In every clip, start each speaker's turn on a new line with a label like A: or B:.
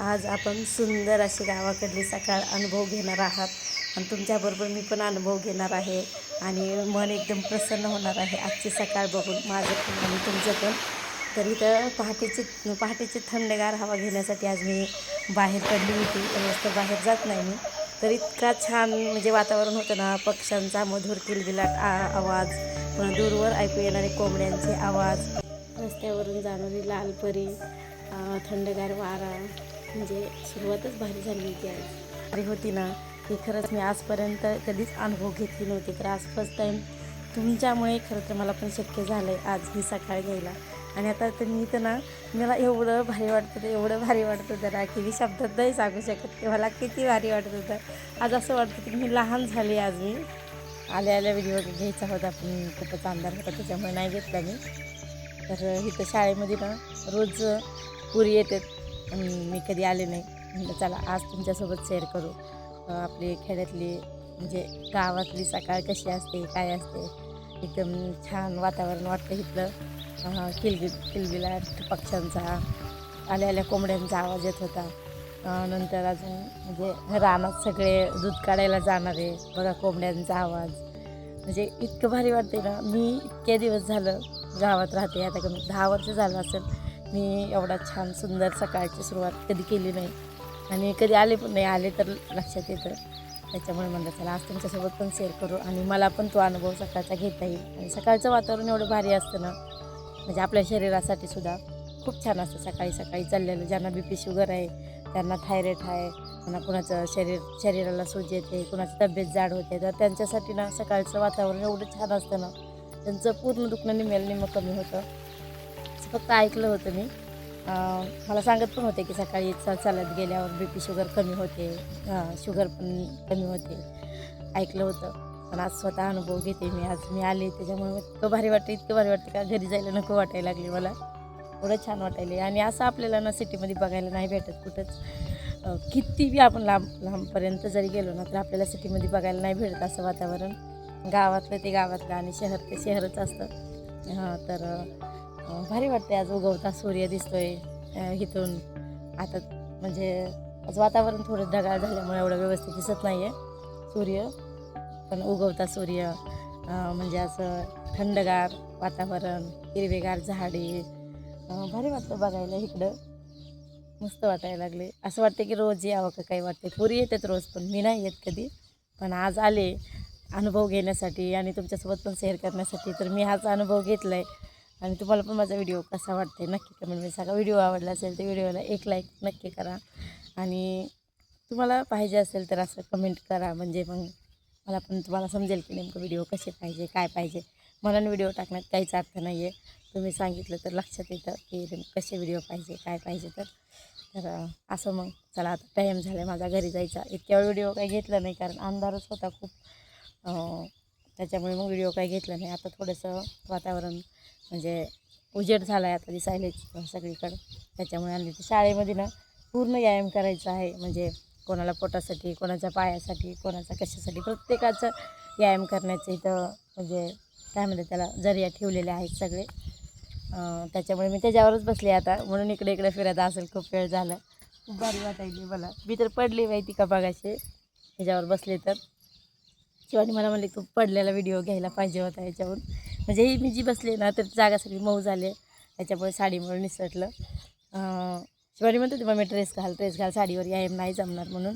A: आज आपण सुंदर अशी गावाकडली सकाळ अनुभव घेणार आहात आणि तुमच्याबरोबर मी पण अनुभव घेणार आहे आणि मन एकदम प्रसन्न होणार आहे आजची सकाळ बघून माझं पण आणि तुमचं पण. तर इथं पहाटेची थंडगार हवा घेण्यासाठी आज मी बाहेर पडली होती. रोज तर बाहेर जात नाही मी. तर इतका छान म्हणजे वातावरण होतं ना, पक्ष्यांचा मधुर किलबिलाट आवाज, पुन्हा दूरवर ऐकू येणारे कोंबड्यांचे आवाज, रस्त्यावरून जाणारी लाल परी, थंडगार वारा, म्हणजे सुरुवातच भारी झाली होती. आज भारी होती ना, ही खरंच मी आजपर्यंत कधीच अनुभव घेतली नव्हती. तर आज फर्स्ट टाईम तुमच्यामुळे खरं तर मला पण शक्य झालं आहे आज ही सकाळ घ्यायला. आणि आता तर मी तर ना, मला एवढं भारी वाटतं, एवढं भारी वाटतं जरा की मी शब्दात नाही सांगू शकत ते मला किती भारी वाटत होतं. आज असं वाटतं की मी लहान झाली. आज मी आल्या व्हिडिओ घ्यायचा होता पण खूपच अंधार होता त्याच्यामुळे नाही घेतला मी. तर इथं शाळेमध्ये ना रोज पुरी येतात आणि मी कधी आले नाही. म्हणलं चला आज तुमच्यासोबत शेअर करू आपली खेड्यातली म्हणजे गावातली सकाळ कशी असते, काय असते. एकदम छान वातावरण वाटतं इथलं. किलबिलाट पक्ष्यांचा, आल्या कोंबड्यांचा आवाज येत होता. नंतर अजून म्हणजे रानात सगळे दूध काढायला जाणारे बघा कोंबड्यांचा आवाज. म्हणजे इतकं भारी वाटते ना. मी इतके दिवस झालं गावात राहते, आता कमी 10 वर्ष झालं असेल. मी एवढा छान सुंदर सकाळची सुरुवात कधी केली नाही आणि कधी आले पण नाही. आले तर लक्षात येतं. त्याच्यामुळे म्हणलं चला आज तुमच्यासोबत पण शेअर करू आणि मला पण तो अनुभव सकाळचा घेता येईल. आणि सकाळचं वातावरण एवढं भारी असतं ना, म्हणजे आपल्या शरीरासाठी सुद्धा खूप छान असतं. सकाळी सकाळी चाललेलं, ज्यांना BP शुगर आहे, त्यांना थायरॉइड आहे, त्यांना कुणाचं शरीराला सूज येते, कुणाची तब्येत जाड होते, तर त्यांच्यासाठी ना सकाळचं वातावरण एवढं छान असतं ना, त्यांचं पूर्ण दुखणं निम्म कमी होतं. फक्त ऐकलं होतं मी. मला सांगत पण होते की सकाळी चालत गेल्यावर BP शुगर कमी होते, शुगर पण कमी होते. ऐकलं होतं पण आज स्वतः अनुभव घेते मी. आज मी आले त्याच्यामुळे इतकं भारी वाटतं का घरी जायला नको वाटायला लागले मला. एवढं छान वाटायले. आणि असं आपल्याला ना सिटीमध्ये बघायला नाही भेटत कुठंच. किती बी आपण लांबपर्यंत जरी गेलो ना तर आपल्याला सिटीमध्ये बघायला नाही भेटत असं वातावरण. गावातलं ते गावातलं आणि शहर ते शहरच असतं. तर भारी वाटते. आज उगवता सूर्य दिसतोय इथून. आता म्हणजे आज वातावरण थोडं ढगाळ झाल्यामुळे एवढं व्यवस्थित दिसत नाही आहे सूर्य, पण उगवता सूर्य म्हणजे असं थंडगार वातावरण, हिरवेगार झाडे, भारी वाटतं बघायला इकडं. मस्त वाटायला लागले. असं वाटतं की रोज यावं का काही वाटते. पूर्वी येतात रोज पण मी नाही येत कधी. पण आज आले अनुभव घेण्यासाठी आणि तुमच्यासोबत पण शेअर करण्यासाठी. तर मी हाच अनुभव घेतला आहे आणि तुम्हाला पण माझा व्हिडिओ कसा वाटते नक्की कमेंटमध्ये सांगा. व्हिडिओ आवडला असेल तर व्हिडिओला एक लाईक नक्की करा आणि तुम्हाला पाहिजे असेल तर असं कमेंट करा. म्हणजे मग मला पण तुम्हाला समजेल की नेमकं व्हिडिओ कसे पाहिजे, काय पाहिजे. मला व्हिडिओ टाकण्यात काहीच अर्थ नाही आहे. तुम्ही सांगितलं तर लक्षात येतं की कसे व्हिडिओ पाहिजे, काय पाहिजे. तर असं मग चला आता टाईम झाला आहे माझा घरी जायचा. इतक्या वेळ व्हिडिओ काही घेतला नाही कारण अंधारच होता खूप. त्याच्यामुळे मग व्हिडिओ काही घेतला नाही. आता थोडंसं वातावरण म्हणजे उजेड झाला आहे आता दिसायला सगळीकडं. त्याच्यामुळे आम्ही शाळेमध्ये ना पूर्ण व्यायाम करायचा आहे. म्हणजे कोणाला पोटासाठी, कोणाच्या पायासाठी, कोणाचा कशासाठी, प्रत्येकाचं व्यायाम करण्याचं इथं म्हणजे काय म्हणतात त्याला जरिया ठेवलेले आहेत सगळे. त्याच्यामुळे मी त्याच्यावरच बसले आता. म्हणून इकडे फिरत असेल. खूप वेळ झाला. खूप भारी वाटायली मला. मी तर पडली माहिती का बघायचे ह्याच्यावर बसले तर. शिवानी मला म्हणले तू पडलेला व्हिडिओ घ्यायला पाहिजे होता याच्यावर. म्हणजे ही मी जी बसले ना तर जागा सगळी मऊ झाले त्याच्यामुळे साडीमुळे निसटलं. शिवानी म्हणतो ते मग मी ड्रेस घाल साडीवर यायम नाही जमणार म्हणून.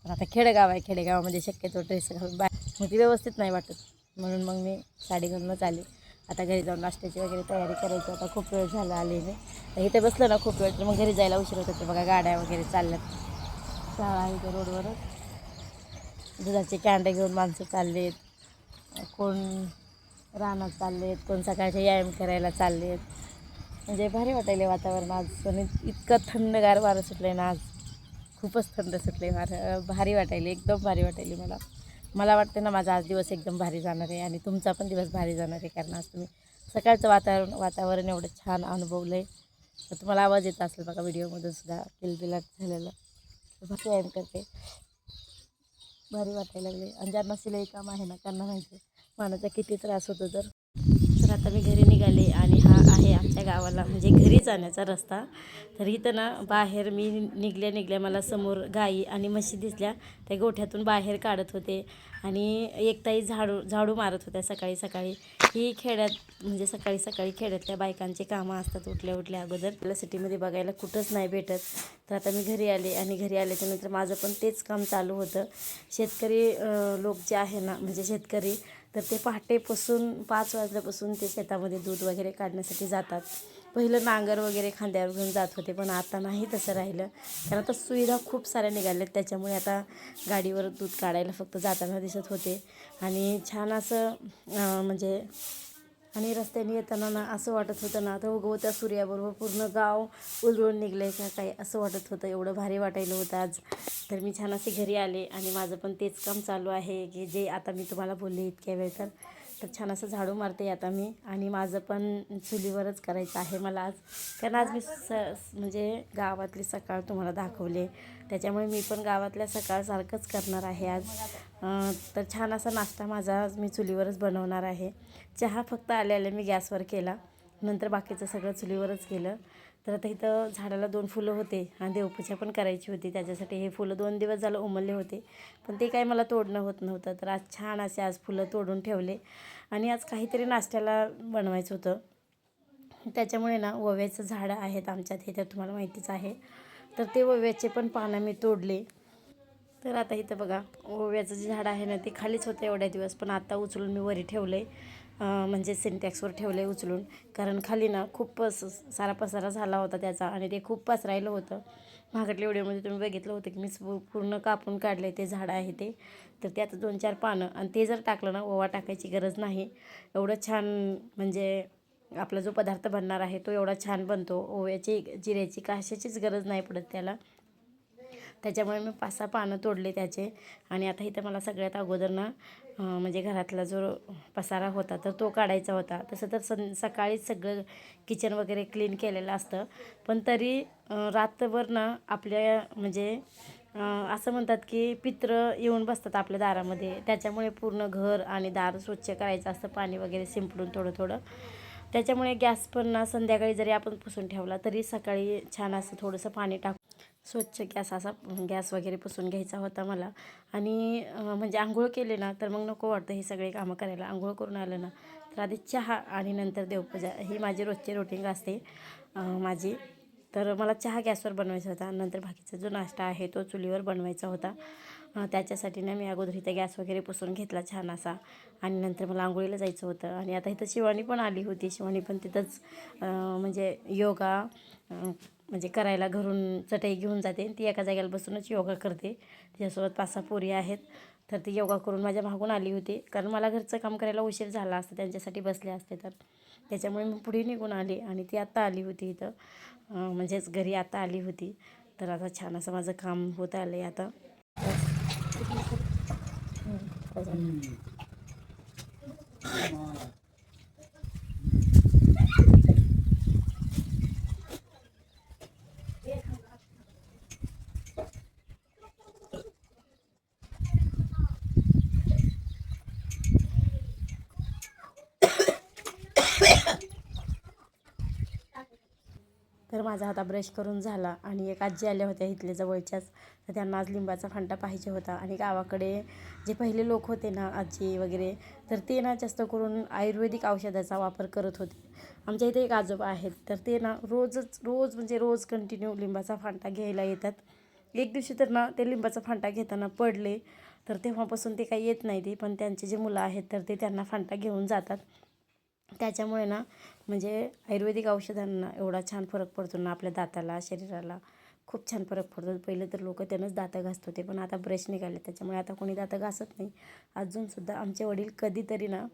A: पण आता खेडेगाव आहे, खेडेगावामध्ये शक्यतो ड्रेस घालून मग ती व्यवस्थित नाही वाटत. म्हणून मग मी साडी घालूनच आले. आता घरी जाऊन नाश्त्याची वगैरे तयारी करायची. आता खूप वेळ झाला आलेले. तर इथे बसलं ना खूप वेळ तर मग घरी जायला उशीर होत होते. बघा गाड्या वगैरे चालल्यात. शाळा आहे इथं रोडवरच. दुधाचे कॅन्डे घेऊन माणसं चाललेत. कोण रानात चाललेत, कोण सकाळचे व्यायाम करायला चाललेत. म्हणजे भारी वाटायले वातावरण आज. आणि इतकं थंडगार वारं सुटलं आहे ना आज. खूपच थंड सुटले वारं. भारी वाटायले, एकदम भारी वाटायले मला वाटतं ना माझा आज दिवस एकदम भारी जाणार आहे आणि तुमचा पण दिवस भारी जाणार आहे. कारण आज तुम्ही सकाळचं वातावरण एवढं छान अनुभवलं आहे. तर तुम्हाला आवाज येत असेल बघा व्हिडिओमधून सुद्धा किलबिलाट झालेलं. भारी व्यायाम करते, भारी वाटायला लागले. आणि ज्यांना शिलाई काम आहे ना त्यांना माहिती आहे मानाचा किती त्रास होतो. तर आता मी घरी निघाले आणि हा आहे आमच्या गावाला, म्हणजे घरी जाण्याचा रस्ता. तर इथं ना बाहेर मी निघल्या मला समोर गाई आणि म्हशी दिसल्या. त्या गोठ्यातून बाहेर काढत होते आणि एक ताई झाडू मारत होत्या सकाळी सकाळी. ही खेड्यात म्हणजे सकाळी सकाळी खेड्यातल्या बायकांचे कामं असतात उठल्या अगोदर. आपल्या सिटीमध्ये बघायला कुठंच नाही भेटत. तर आता मी घरी आले आणि घरी आल्याच्यानंतर माझं पण तेच काम चालू होतं. शेतकरी लोक जे आहे ना, म्हणजे शेतकरी, तर ते पहाटेपासून 5 वाजल्यापासून ते शेतामध्ये दूध वगैरे काढण्यासाठी जातात. पहिलं नांगर वगैरे खांद्यावर घेऊन जात होते, पण आता नाही तसं राहिलं. कारण आता सुविधा खूप साऱ्या निघाल्यात, त्याच्यामुळे आता गाडीवर दूध काढायला फक्त जाताना दिसत होते. आणि छान असं म्हणजे आणि रस्त्याने येताना ना असं वाटत होतं ना, आता उगवत्या सूर्याबरोबर पूर्ण गाव उजळून निघले का काही असं वाटत होतं. एवढं भारी वाटायला होतं आज. तर मी छान असे घरी आले आणि माझं पण तेच काम चालू आहे की जे आता मी तुम्हाला बोलले इतक्या वेळ. तर छान असं झाडू मारते आता मी. आणि माझं पण चुलीवरच करायचं आहे मला आज. कारण आज मी म्हणजे गावातली सकाळ तुम्हाला दाखवले, त्याच्यामुळे मी पण गावातल्या सकाळसारखंच करणार आहे आज. तर छान असा नाश्ता माझा आज मी चुलीवरच बनवणार आहे. चहा फक्त आले मी गॅसवर केला, नंतर बाकीचं सगळं चुलीवरच केलं. तर आता इथं झाडाला 2 फुलं होते आणि देवपूजा पण करायची होती. त्याच्यासाठी हे फुलं 2 दिवस झालं उमलले होते, पण ते काही मला तोडणं होत नव्हतं. तर आज छान असे आज फुलं तोडून ठेवले. आणि आज काहीतरी नाश्त्याला बनवायचं होतं. त्याच्यामुळे ना ओव्याचं झाडं आहेत आमच्यात, हे तर तुम्हाला माहितीच आहे. तर ते ओव्याचे पण पानं मी तोडले. तर आता इथं बघा, ओव्याचं जे झाड आहे ना ते खालीच होतं एवढ्या दिवस, पण आता उचलून मी वरी ठेवलं आहे. म्हणजे सिंटॅक्सवर ठेवलं आहे उचलून. कारण खाली ना खूप सारा पसारा झाला होता त्याचा आणि ते खूप पसरायलं होतं. मागच्या व्हिडिओमध्ये तुम्ही बघितलं होतं की मी पूर्ण कापून काढले ते झाड आहे ते. तर ते आता 2-4 पानं, आणि ते जर टाकलं ना, ओवा टाकायची गरज नाही. एवढं छान म्हणजे आपला जो पदार्थ बनणार आहे तो एवढा छान बनतो. ओव्याची, जिऱ्याची, कशाचीच गरज नाही पडत त्याला. त्याच्यामुळे मी 5-6 पानं तोडले त्याचे. आणि आता इथं मला सगळ्यात अगोदर ना म्हणजे घरातला जो पसारा होता तर तो काढायचा होता. तसं तर सकाळीच सगळं किचन वगैरे क्लीन केलेलं असतं, पण तरी रात्रभर ना आपल्या म्हणजे असं म्हणतात की पितरं येऊन बसतात आपल्या दारामध्ये. त्याच्यामुळे पूर्ण घर आणि दार स्वच्छ करायचं असतं, पाणी वगैरे शिंपडून थोडं थोडं. त्याच्यामुळे गॅस पण ना संध्याकाळी जरी आपण पुसून ठेवला तरी सकाळी छान असं थोडंसं पाणी टाकून स्वच्छ गॅस वगैरे पुसून घ्यायचा होता मला. आणि म्हणजे आंघोळ केले ना तर मग नको वाटतं हे सगळे कामं करायला. आंघोळ करून आलं ना तर आधी चहा आणि नंतर देवपूजा, ही माझी रोजची रुटीन असते माझी. तर मला चहा गॅसवर बनवायचा होता, नंतर बाकीचा जो नाश्ता आहे तो चुलीवर बनवायचा होता. त्याच्यासाठी ना मी अगोदर इथं गॅस वगैरे पुसून घेतला छान असा. आणि नंतर मला आंघोळीला जायचं होतं. आणि आता इथं शिवानी पण आली होती. शिवानी पण तिथंच म्हणजे योगा म्हणजे करायला घरून चटई घेऊन जाते. ती एका जागेला बसूनच योगा करते. तिच्यासोबत 5-6 पोरी आहेत. तर ती योगा करून माझ्या मागून आली होती, कारण मला घरचं काम करायला उशीर झाला असता, त्यांच्यासाठी बसले असते तर. त्याच्यामुळे मी पुढे निघून आली आणि ती आत्ता आली होती इथं, म्हणजेच घरी आता आली होती. तर आता छान असं माझं काम होत आलं आहे आता. तर माझा आता ब्रश करून झाला. आणि एक आजी आल्या होत्या इथल्या जवळच्याच, तर त्यांना आज लिंबाचा फांटा पाहिजे होता. आणि गावाकडे जे पहिले लोक होते ना, आजी वगैरे, तर ते ना जास्त करून आयुर्वेदिक औषधाचा वापर करत होते. आमच्या इथे एक आजोबा आहेत, तर ते ना रोज कंटिन्यू लिंबाचा फांटा घ्यायला येतात. एक दिवशी तर ना ते लिंबाचा फांटा घेताना पडले, तर तेव्हापासून ते काही येत नाही. ते पण त्यांचे जे मुलं आहेत तर ते त्यांना फांटा घेऊन जातात. त्याच्यामुळे ना म्हणजे आयुर्वेदिक औषधांना एवढा छान फरक पडतो ना आपल्या दाताला, शरीराला खूप छान फरक पडतो. पहिले तर लोक त्यानंच दातं घासत होते, पण आता ब्रश निघाले त्याच्यामुळे आता कोणी दातं घासत नाही. अजूनसुद्धा आमचे वडील कधीतरी ना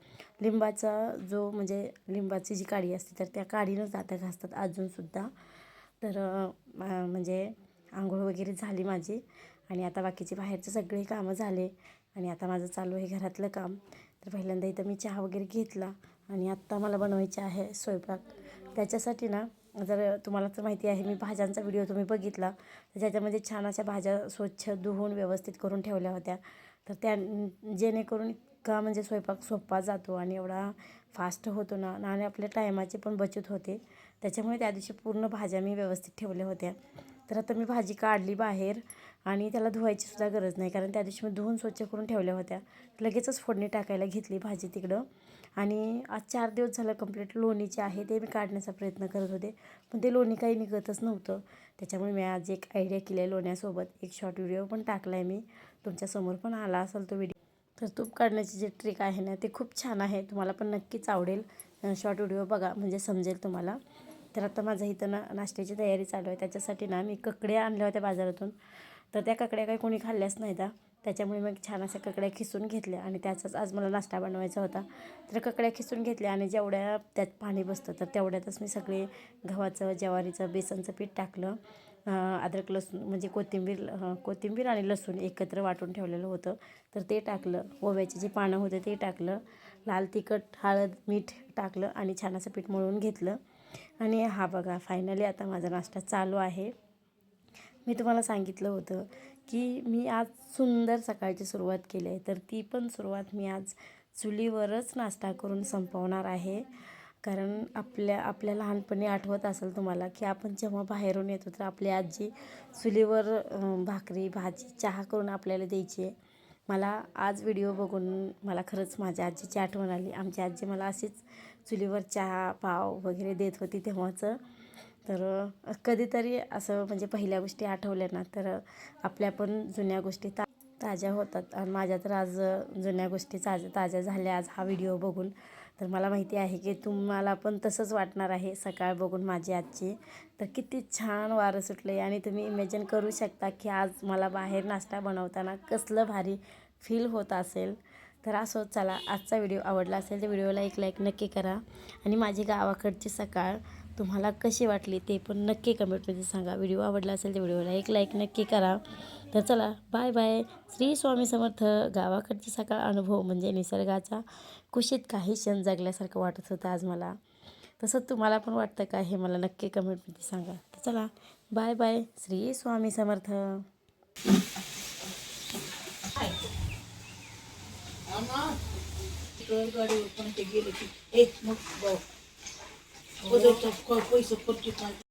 A: लिंबाचा जो म्हणजे लिंबाची जी काडी असते तर त्या काडीनंच दातं घासतात अजूनसुद्धा. तर म्हणजे आंघोळ वगैरे झाली माझी. आणि आता बाकीचे बाहेरचे सगळे कामं झाले. आणि आता माझं चालू आहे घरातलं काम. तर पहिल्यांदा इथं मी चहा वगैरे घेतला आणि आत्ता मला बनवायचे आहे स्वयंपाक. त्याच्यासाठी ना जर तुम्हाला तर माहिती आहे, मी भाज्यांचा व्हिडिओ तुम्ही बघितला, तर त्याच्यामध्ये छान अशा भाज्या स्वच्छ धुवून व्यवस्थित करून ठेवल्या होत्या. तर त्या जेणेकरून इतका म्हणजे स्वयंपाक सोपा जातो आणि एवढा फास्ट होतो ना आणि आपल्या टायमाची पण बचत होते. त्याच्यामुळे त्या दिवशी पूर्ण भाज्या मी व्यवस्थित ठेवल्या होत्या. तर आता मी भाजी काढली बाहेर आणि त्याला धुवायची सुद्धा गरज नाही, कारण त्या दिवशी मी धुवून स्वच्छ करून ठेवल्या होत्या. लगेचच फोडणी टाकायला घेतली भाजी तिकडं. आणि आज 4 दिवस झालं कंप्लीट लोणीचे आहे ते मी काढण्याचा प्रयत्न करत होते, पण ते लोणी काही निघतच नव्हतं. त्याच्यामुळे मी आज एक आयडिया केली आहे लोण्यासोबत. एक शॉर्ट व्हिडिओ पण टाकला आहे मी, तुमच्यासमोर पण आला असेल तो व्हिडिओ. तर तूप काढण्याची जी ट्रिक आहे ना ते खूप छान आहे, तुम्हाला पण नक्कीच आवडेल. शॉर्ट व्हिडिओ बघा म्हणजे समजेल तुम्हाला. तर आता माझं इथं नाश्त्याची तयारी चालू आहे. त्याच्यासाठी ना मी ककड्या आणल्या होत्या बाजारातून, तर त्या ककड्या काही कोणी खाल्ल्याच नाहीत. त्याच्यामुळे मग छान अशा ककड्या खिसून घेतल्या आणि त्याचाच आज मला नाश्ता बनवायचा होता. तर ककड्या खिसून घेतल्या आणि जेवढ्या त्यात पाणी बसतं तर तेवढ्यातच मी सगळे गव्हाचं, ज्वारीचं, बेसनचं पीठ टाकलं. अद्रक लसूण म्हणजे कोथिंबीर आणि लसूण एकत्र वाटून ठेवलेलं होतं, तर ते टाकलं. ओव्याची जी पानं होते ते टाकलं. लाल तिखट, हळद, मीठ टाकलं आणि छान असं पीठ मळून घेतलं. आणि हा बघा फायनली आता माझा नाश्ता चालू आहे. मी तुम्हाला सांगितलं होतं की मी आज सुंदर सकाळची सुरुवात केली आहे, तर ती पण सुरुवात मी आज चुलीवरच नाश्ता करून संपवणार आहे. कारण आपल्या लहानपणी आठवत असेल तुम्हाला की आपण जेव्हा बाहेरून येतो तर आपली आजी चुलीवर भाकरी, भाजी, चहा करून आपल्याला द्यायची. मला आज व्हिडिओ बघून मला खरंच माझ्या आजीची आठवण आली. आमची आजी मला अशीच चुलीवर चहा, पाव वगैरे देत होती तेव्हाचं. तर कधीतरी असं म्हणजे पहिल्या गोष्टी आठवल्या ना तर आपल्या पण जुन्या गोष्टी ताज्या होतात. आणि माझ्या तर आज जुन्या गोष्टी ताज्या झाल्या आज हा व्हिडिओ बघून. तर मला माहिती आहे की तुम्हाला पण तसंच वाटणार आहे सकाळ बघून माझी आजची. तर किती छान वारं सुटलं आहे आणि तुम्ही इमॅजिन करू शकता की आज मला बाहेर नाश्ता बनवताना कसलं भारी फील होत असेल. तर असो, चला आजचा व्हिडिओ आवडला असेल तर व्हिडिओला एक लाईक नक्की करा आणि माझी गावाकडची सकाळ तुम्हाला कशी वाटली ते पण नक्की कमेंटमध्ये सांगा. व्हिडिओ आवडला असेल तर व्हिडिओला एक लाईक नक्की करा. तर चला बाय बाय. श्री स्वामी समर्थ. गावाकडची सकाळ अनुभव म्हणजे निसर्गाचा कुशीत काही क्षण जगल्यासारखं वाटत होतं आज मला. तसं तुम्हाला पण वाटतं का हे मला नक्की कमेंटमध्ये सांगा. तर चला बाय बाय. श्री स्वामी समर्थ.
B: गाडीवर पण ते गेले की मग पैसे